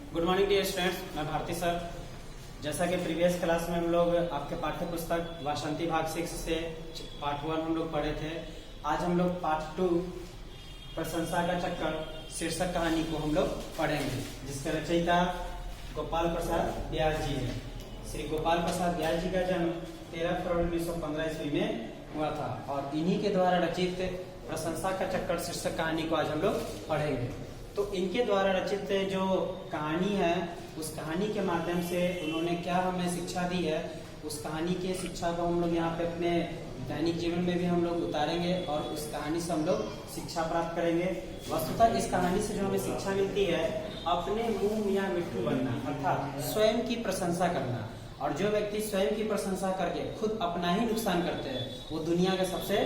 Good morning dear students, मैं Bharti sir. जैसा कि प्रीवियस क्लास में हम लोग आपके पाठ्य पुस्तक वासंती भाग 6 से पार्ट 1 हम लोग पढ़े थे। आज हम लोग पार्ट 2 प्रशंसा का चक्कर शीर्षक कहानी को हम लोग पढ़ेंगे, जिसके रचयिता गोपाल प्रसाद व्यास जी है। श्री गोपाल प्रसाद व्यास जी का जन्म 13 फरवरी 1915 ईस्वी में हुआ था और इन्हीं के द्वारा रचित प्रशंसा का चक्कर शीर्षक कहानी को आज हम लोग पढ़ेंगे। तो इनके द्वारा रचित जो कहानी है, उस कहानी के माध्यम से उन्होंने क्या हमें शिक्षा दी है, उस कहानी की शिक्षा को हम लोग यहाँ पे अपने दैनिक जीवन में भी हम लोग उतारेंगे और उस कहानी से हम लोग शिक्षा प्राप्त करेंगे। वस्तुतः इस कहानी से जो हमें शिक्षा मिलती है, अपने मुंह मियां मिट्ठू बनना, अर्थात स्वयं की प्रशंसा करना। और जो व्यक्ति स्वयं की प्रशंसा करके खुद अपना ही नुकसान करते हैं, वो दुनिया के सबसे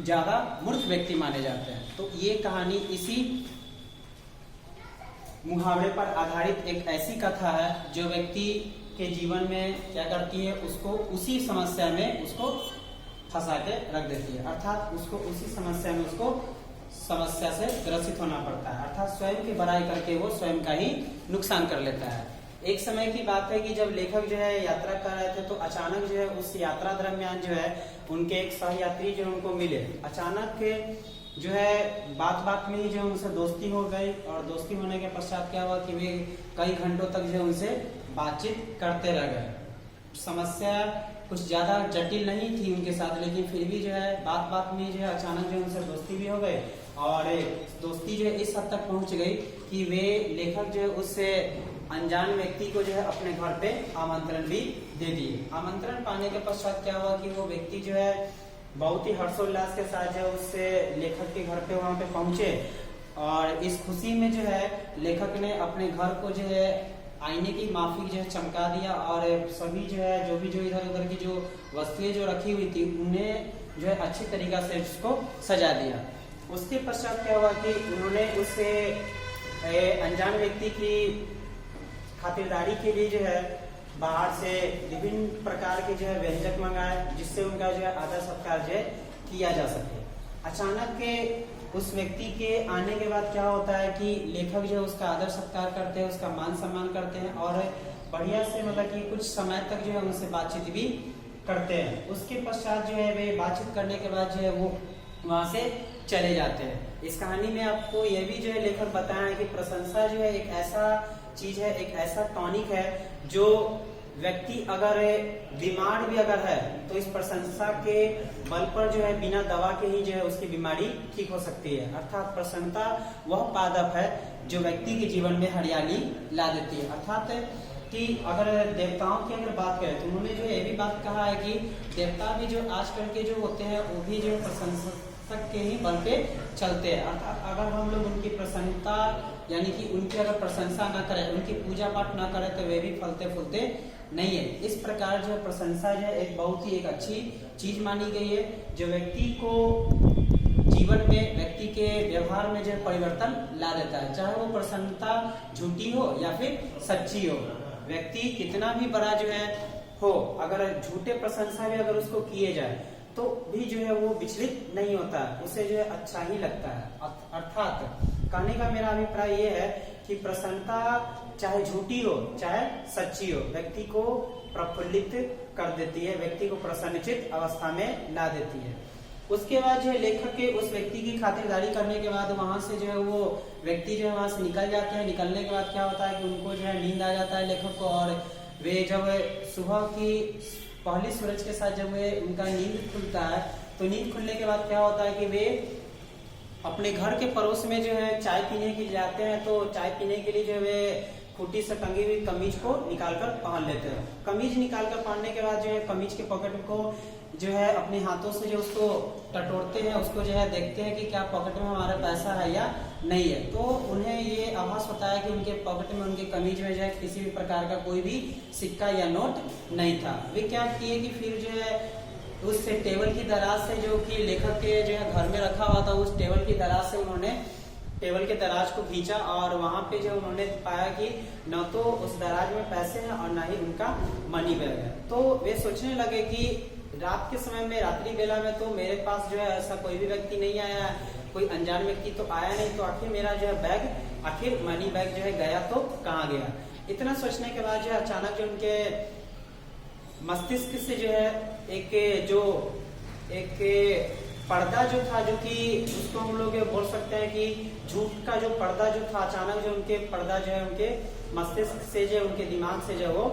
ज्यादा मूर्ख व्यक्ति माने जाते हैं। तो ये कहानी इसी मुहावरे पर आधारित एक ऐसी कथा है जो व्यक्ति के जीवन में क्या करती है, उसको उसी समस्या में उसको फंसा के रख देती है, अर्थात उसको उसी समस्या में उसको समस्या से ग्रसित होना पड़ता है, अर्थात स्वयं की बड़ाई करके वो स्वयं का ही नुकसान कर लेता है। एक समय की बात है कि जब लेखक जो है यात्रा कर रहे थे, तो अचानक जो है उस यात्रा दरमियान जो है उनके एक सहयात्री जो उनको मिले। अचानक जो है बात में ही जो उनसे दोस्ती हो गई और दोस्ती होने के पश्चात क्या हुआ कि वे कई घंटों तक जो उनसे बातचीत करते रह गए। समस्या कुछ ज्यादा जटिल नहीं थी उनके साथ, लेकिन फिर भी जो है बात में जो है अचानक जो उनसे दोस्ती भी हो गई और दोस्ती जो है इस हद तक पहुंच गई कि वे लेखक जो है उससे अनजान व्यक्ति को जो है अपने घर पे आमंत्रण भी दे दिए। आमंत्रण पाने के पश्चात क्या हुआ कि वो व्यक्ति जो है बहुत ही हर्षोल्लास के साथ जो उससे लेखक के घर पे वहां पे पहुंचे और इस खुशी में जो है लेखक ने अपने घर को जो है आईने की माफिक जो है चमका दिया और सभी जो है जो इधर उधर की जो वस्तुएं जो रखी हुई थी उन्हें जो है अच्छी तरीका से उसको सजा दिया। उसके पश्चात क्या हुआ कि उन्होंने उससे अनजान व्यक्ति की खातिरदारी के लिए जो है बाहर से विभिन्न प्रकार के जो है व्यंजक मंगाए, जिससे उनका जो है आदर सत्कार जो है किया जा सके। अचानक के उस व्यक्ति के आने के बाद क्या होता है कि लेखक जो है उसका आदर सत्कार करते हैं, उसका मान सम्मान करते हैं और बढ़िया से मतलब कि कुछ समय तक जो है उनसे बातचीत भी करते हैं। उसके पश्चात जो है वे बातचीत करने के बाद जो है वो वहां से चले जाते हैं। इस कहानी में आपको यह भी जो है लेखक बताया है कि प्रशंसा जो है एक ऐसा चीज है, एक ऐसा टॉनिक है जो व्यक्ति अगर बीमार भी अगर है तो इस प्रशंसा के बल पर जो है बिना दवा के ही जो है उसकी बीमारी ठीक हो सकती है। अर्थात प्रसन्नता वह पादप है जो व्यक्ति के जीवन में हरियाली ला देती है। अर्थात कि अगर देवताओं की अगर बात करें तो उन्होंने जो ये भी बात कहा है कि देवता भी जो आजकल के जो होते हैं वो भी जो प्रशंसक के ही बल पे चलते हैं। अर्थात अगर हम लोग उनकी प्रसन्नता यानी कि उनकी अगर प्रशंसा न करें, उनकी पूजा पाठ न करें तो वे भी फलते फूलते नहीं है। इस प्रकार जो प्रशंसा जो है एक बहुत ही एक अच्छी चीज मानी गई है जो व्यक्ति को जीवन में व्यक्ति के व्यवहार में जो परिवर्तन ला देता है। चाहे वो प्रसन्नता झूठी हो या फिर सच्ची हो, व्यक्ति कितना भी बड़ा जो है हो, अगर झूठे प्रशंसा भी अगर उसको किए जाए तो भी जो है वो विचलित नहीं होता है, उसे जो है अच्छा ही लगता है। अर्थात कहने का मेरा अभिप्राय ये है कि प्रसन्नता चाहे झूठी हो चाहे सच्ची हो, व्यक्ति को प्रफुल्लित कर देती है, व्यक्ति को प्रसन्नचित अवस्था में ला देती है। उसके बाद जो है लेखक के उस व्यक्ति की खातिरदारी करने के बाद वहां से जो है वो व्यक्ति जो है वहां से निकल जाते हैं। निकलने के बाद क्या होता है कि उनको जो है नींद आ जाता है लेखक को, और वे जब सुबह की पहली सूरज के साथ जब वे उनका नींद खुलता है तो नींद खुलने के बाद क्या होता है कि वे अपने घर के पड़ोस में जो है चाय पीने के लिए जाते हैं। तो चाय पीने के लिए जो वे खूंटी से टंगी हुई कमीज को निकालकर पहन लेते हैं। कमीज निकालकर पहनने के बाद जो है कमीज के पॉकेट को जो है अपने हाथों से जो उसको टटोरते हैं, उसको जो है देखते हैं कि क्या पॉकेट में हमारा पैसा है या नहीं है। तो उन्हें ये आभास होता है कि उनके पॉकेट में, उनके कमीज में जो है किसी भी प्रकार का कोई भी सिक्का या नोट नहीं था। वे क्या किए कि फिर जो है उस टेबल की दराज से जो कि लेखक के जो है घर में रखा हुआ था, उस टेबल की दराज से उन्होंने टेबल के दराज को खींचा और वहां पे जो उन्होंने पाया कि न तो उस दराज में पैसे हैं और न ही उनका मनी बैग है। तो वे सोचने लगे कि रात के समय में, रात्रि बेला में तो मेरे पास जो है ऐसा कोई भी व्यक्ति नहीं आया, कोई अनजान व्यक्ति तो आया नहीं, तो आखिर मेरा जो है बैग आखिर मनी बैग जो है गया तो कहाँ गया। इतना सोचने के बाद जो है अचानक जो उनके मस्तिष्क से जो है एक पर्दा जो था, जो कि उसको हम लोग बोल सकते हैं कि झूठ का जो पर्दा जो था, अचानक जो उनके पर्दा जो है उनके मस्तिष्क से जो उनके दिमाग से जो वो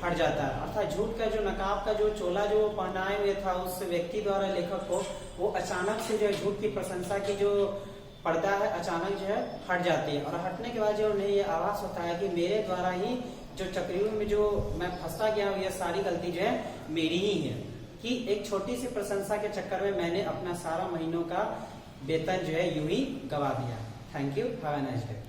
हट जाता है। अर्थात झूठ का जो नकाब का जो चोला जो पहनाए हुए था उस व्यक्ति द्वारा लेखक को, वो अचानक से जो है झूठ की प्रशंसा की जो पर्दा है अचानक जो है हट जाती है। और हटने के बाद जो उन्हें ये आभास होता है कि मेरे द्वारा ही जो चक्रव्यूह में जो मैं फंसा गया हूँ, ये सारी गलती जो है मेरी ही है, कि एक छोटी सी प्रशंसा के चक्कर में मैंने अपना सारा महीनों का वेतन जो है यूं ही गवा दिया। Thank you, have a nice day.